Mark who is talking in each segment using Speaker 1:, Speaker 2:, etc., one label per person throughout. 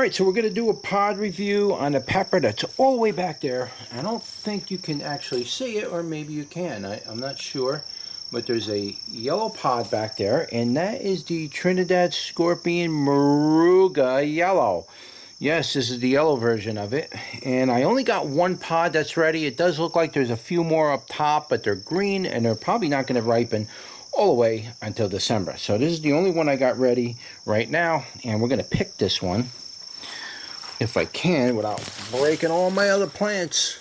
Speaker 1: Alright, so we're going to do a pod review on a pepper that's all the way back there. I don't think you can actually see it, or maybe you can. I'm not sure. But there's a yellow pod back there, and that is the Trinidad Scorpion Moruga Yellow. Yes, this is the yellow version of it. And I only got one pod that's ready. It does look like there's a few more up top, but they're green, and they're probably not going to ripen all the way until December. So this is the only one I got ready right now, and we're going to pick this one, if I can, without breaking all my other plants.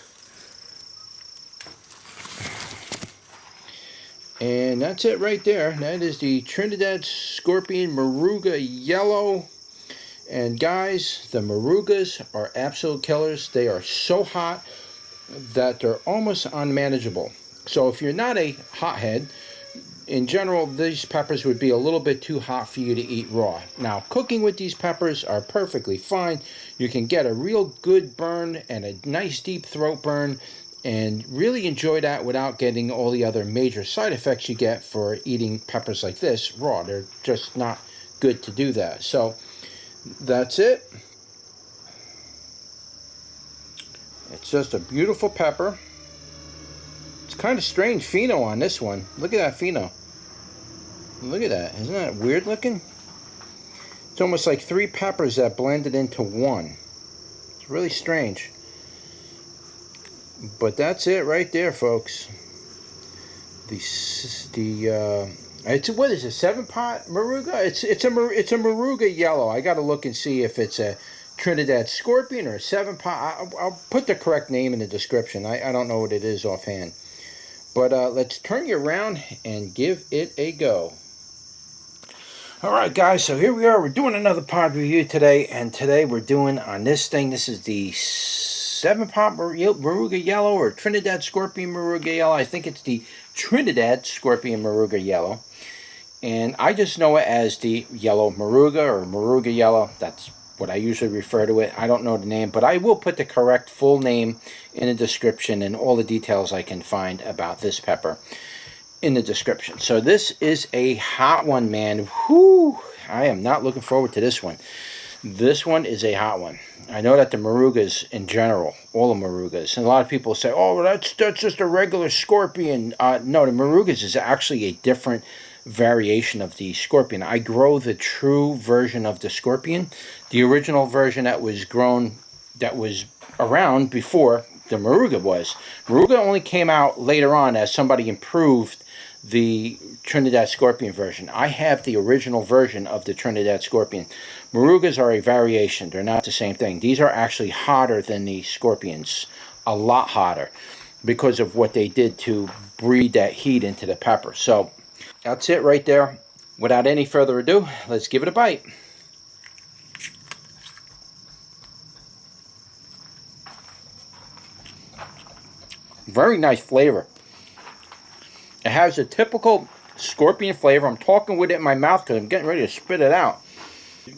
Speaker 1: And that's it right there. That is the Trinidad Scorpion Moruga Yellow. And guys, the Morugas are absolute killers. They are so hot that they're almost unmanageable. So if you're not a hothead, in general, these peppers would be a little bit too hot for you to eat raw. Now, cooking with these peppers are perfectly fine. You can get a real good burn and a nice deep throat burn and really enjoy that without getting all the other major side effects you get for eating peppers like this raw. They're just not good to do that. So, that's it. It's just a beautiful pepper. It's kind of strange pheno on this one. Look at that pheno. Look at that. Isn't that weird looking? It's almost like three peppers that blended into one. It's really strange. But that's it right there, folks. It's what is it? 7-pot Moruga? It's a Moruga Yellow. I got to look and see if it's a Trinidad Scorpion or a 7-pot. I'll put the correct name in the description. I don't know what it is offhand. But let's turn you around and give it a go. Alright guys, so here we are. We're doing another pod review today. And today we're doing on this thing. This is the 7-pot Moruga Yellow or Trinidad Scorpion Moruga Yellow. I think it's the Trinidad Scorpion Moruga Yellow. And I just know it as the Yellow Moruga or Moruga Yellow. That's what I usually refer to it. I don't know the name, but I will put the correct full name in the description and all the details I can find about this pepper in the description. So this is a hot one, man. Whoo! I am not looking forward to this one. This one is a hot one. I know that the Morugas in general, all the Morugas, and a lot of people say, oh, well, that's just a regular scorpion. No, the Morugas is actually a different variation of the scorpion. I grow the true version of the scorpion. The original version that was grown, that was around before the Moruga was. Moruga only came out later on as somebody improved the Trinidad Scorpion version. I have the original version of the Trinidad Scorpion. Morugas are a variation. They're not the same thing. These are actually hotter than the Scorpions. A lot hotter because of what they did to breed that heat into the pepper. So that's it right there. Without any further ado, let's give it a bite. Very nice flavor. It has a typical scorpion flavor. I'm talking with it in my mouth because I'm getting ready to spit it out.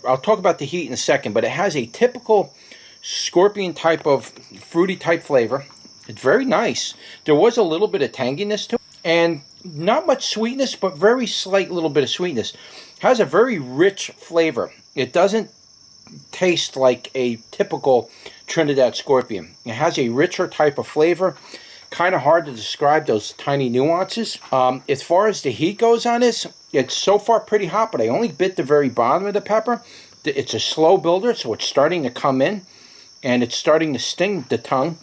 Speaker 1: I'll talk about the heat in a second, but it has a typical scorpion type of fruity type flavor. It's very nice. There was a little bit of tanginess to it, and not much sweetness, but very slight little bit of sweetness. It has a very rich flavor. It doesn't taste like a typical Trinidad Scorpion. It has a richer type of flavor. Kind of hard to describe those tiny nuances. As far as the heat goes on this, it's so far pretty hot, but I only bit the very bottom of the pepper. It's a slow builder, so it's starting to come in, and it's starting to sting the tongue.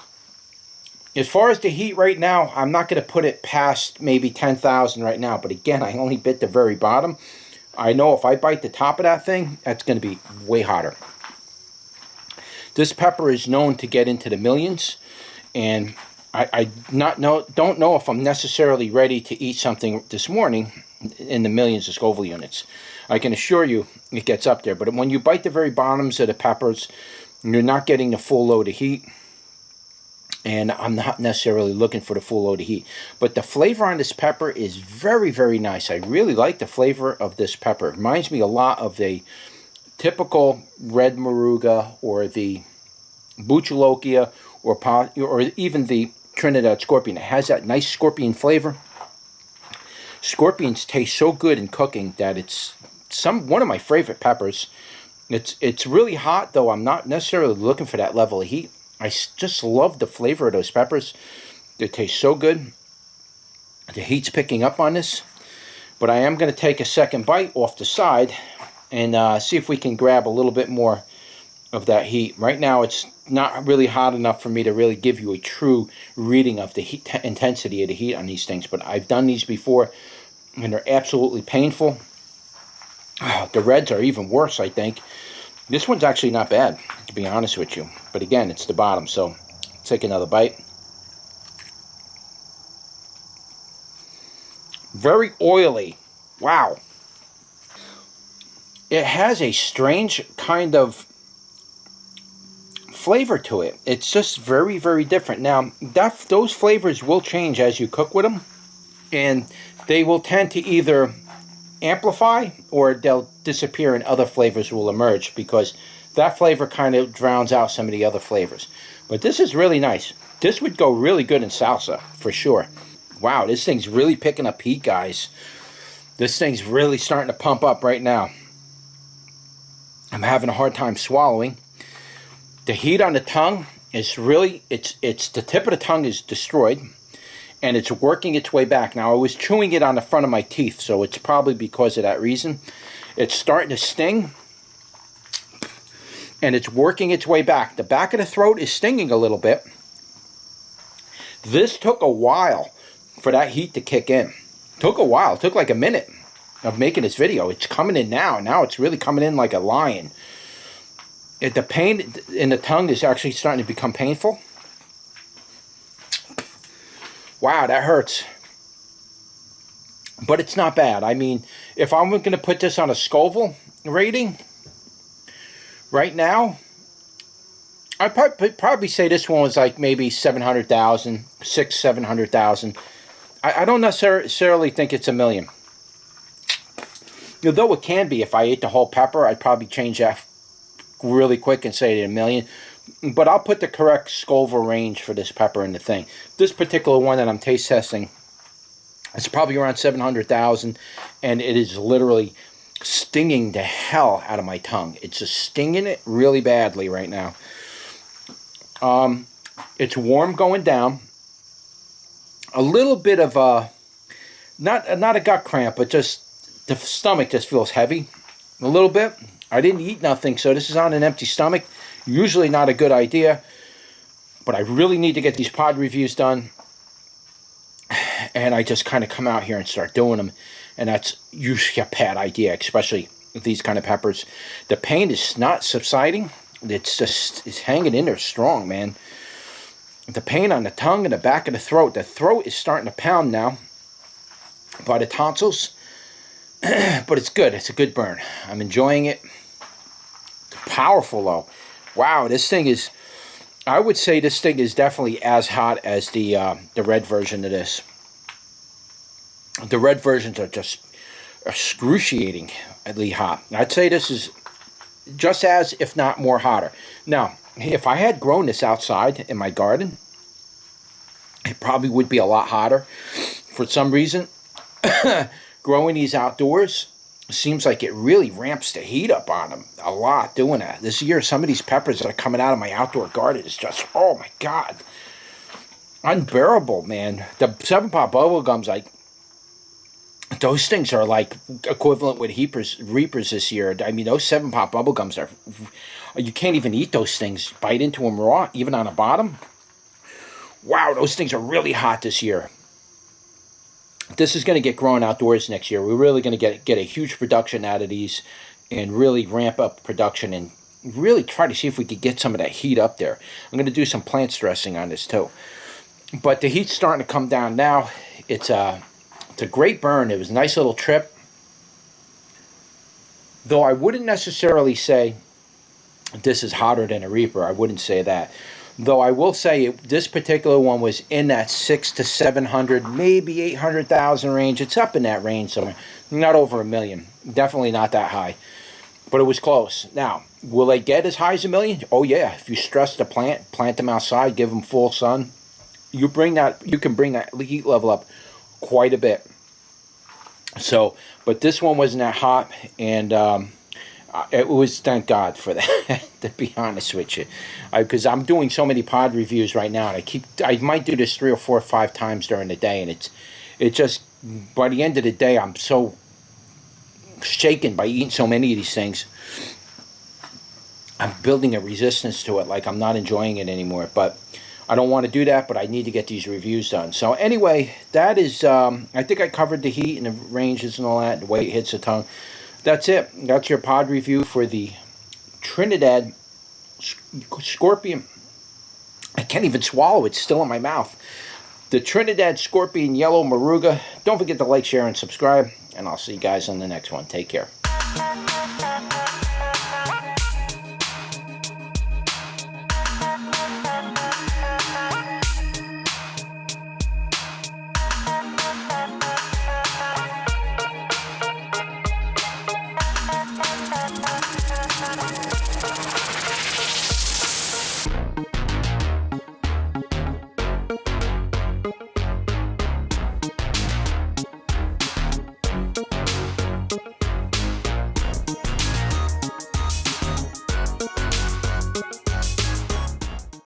Speaker 1: As far as the heat right now, I'm not going to put it past maybe 10,000 right now, but again, I only bit the very bottom. I know if I bite the top of that thing, that's going to be way hotter. This pepper is known to get into the millions, and I don't know if I'm necessarily ready to eat something this morning in the millions of Scoville units. I can assure you it gets up there. But when you bite the very bottoms of the peppers, you're not getting the full load of heat. And I'm not necessarily looking for the full load of heat. But the flavor on this pepper is very, very nice. I really like the flavor of this pepper. It reminds me a lot of the typical red Moruga or the Buchalokia or even the Trinidad Scorpion. It has that nice scorpion flavor. Scorpions taste so good in cooking that it's one of my favorite peppers. It's really hot, though. I'm not necessarily looking for that level of heat. I just love the flavor of those peppers. They taste so good. The heat's picking up on this. But I am going to take a second bite off the side and see if we can grab a little bit more of that heat. Right now, it's not really hot enough for me to really give you a true reading of the heat intensity of the heat on these things. But I've done these before, and they're absolutely painful. The reds are even worse, I think. This one's actually not bad, to be honest with you. But again, it's the bottom, so take another bite. Very oily. Wow. It has a strange kind of flavor to it. It's just very, very different. Now, those flavors will change as you cook with them, and they will tend to either amplify or they'll disappear and other flavors will emerge because that flavor kind of drowns out some of the other flavors. But this is really nice. This would go really good in salsa for sure. Wow, this thing's really picking up heat, guys. This thing's really starting to pump up right now. I'm having a hard time swallowing. The heat on the tongue is really, it's the tip of the tongue is destroyed, and it's working its way back. Now, I was chewing it on the front of my teeth, so it's probably because of that reason. It's starting to sting, and it's working its way back. The back of the throat is stinging a little bit. This took a while for that heat to kick in. Took a while. It took like a minute of making this video. It's coming in now. Now it's really coming in like a lion. The pain in the tongue is actually starting to become painful. Wow, that hurts. But it's not bad. I mean, if I'm going to put this on a Scoville rating right now, I'd probably say this one was like maybe 700,000, 700,000. I don't necessarily think it's a million. Though it can be. If I ate the whole pepper, I'd probably change that really quick and say it a million. But I'll put the correct Scoville range for this pepper in the thing. This particular one that I'm taste testing, it's probably around 700,000, and it is literally stinging the hell out of my tongue. It's just stinging it really badly right now. It's warm going down. A little bit of not a gut cramp, but just the stomach just feels heavy a little bit. I didn't eat nothing, so this is on an empty stomach. Usually not a good idea, but I really need to get these pod reviews done. And I just kind of come out here and start doing them, and that's usually a bad idea, especially with these kind of peppers. The pain is not subsiding. It's hanging in there strong, man. The pain on the tongue and the back of the throat. The throat is starting to pound now by the tonsils. But it's good. It's a good burn. I'm enjoying it. It's powerful, though. Wow, this thing is... I would say this thing is definitely as hot as the red version of this. The red versions are just excruciatingly hot. I'd say this is just as, if not more hotter. Now, if I had grown this outside in my garden, it probably would be a lot hotter. For some reason, growing these outdoors seems like it really ramps the heat up on them a lot doing that. This year, some of these peppers that are coming out of my outdoor garden is just, oh my God, unbearable, man. The 7-pot bubble gums, like, those things are like equivalent with Reapers this year. I mean, those 7-pot bubble gums are, you can't even eat those things. Bite into them raw, even on the bottom. Wow, those things are really hot this year. This is going to get grown outdoors next year. We're really going to get a huge production out of these and really ramp up production and really try to see if we could get some of that heat up there. I'm going to do some plant stressing on this too. But the heat's starting to come down now. It's a great burn. It was a nice little trip. Though I wouldn't necessarily say this is hotter than a Reaper. I wouldn't say that. Though I will say this particular one was in that 600 to 700, maybe 800,000 range. It's up in that range somewhere. Not over a million. Definitely not that high. But it was close. Now, will they get as high as a million? Oh yeah. If you stress the plant them outside, give them full sun, you can bring that heat level up quite a bit. So, but this one wasn't that hot, and it was, thank God for that, to be honest with you. Because I'm doing so many pod reviews right now, and I might do this 3 or 4 or 5 times during the day, and it just, by the end of the day, I'm so shaken by eating so many of these things. I'm building a resistance to it, like I'm not enjoying it anymore. But I don't want to do that, but I need to get these reviews done. So anyway, that is, I think I covered the heat and the ranges and all that, the way it hits the tongue. That's it. That's your pod review for the Trinidad Scorpion. I can't even swallow. It's still in my mouth. The Trinidad Scorpion Yellow Moruga. Don't forget to like, share, and subscribe. And I'll see you guys on the next one. Take care.